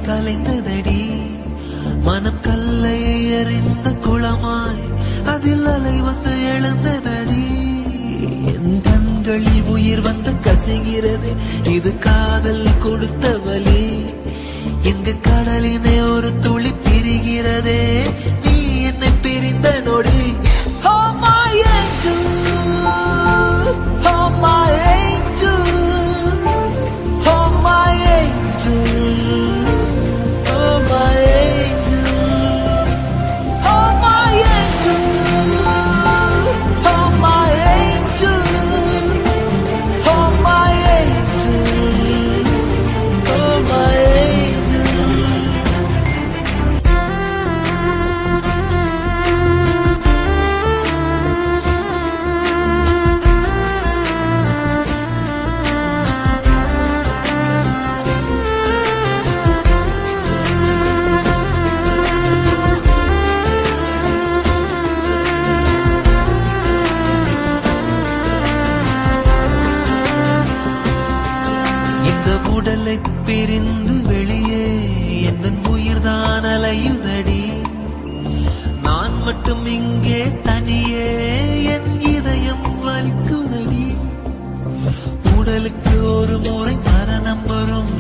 கலைந்ததடி மனம் கல்லை எறிந்த குளமாய் அதில் அலை வந்து எழுந்ததடி என் கண்களில் உயிர் வந்து கசிகிறது இது காதல் கொடுத்த வலி எங்க கடலினை ஒரு துளி பிரிகிறதே நீ என்னை பிரிந்த நொடி Oh my angel, oh my angel, oh my angel, oh my angel, oh my angel, oh my angel, oh my angel, oh my angel. இந்த உடலை பிரிந்து வெளியே என் உயிர்தான் அலையுதடி நான் மட்டும் இங்கே தனியே என் இதயம் வலிக்குதடி உடலுக்கு ஒரு முறை மரணம் வரும்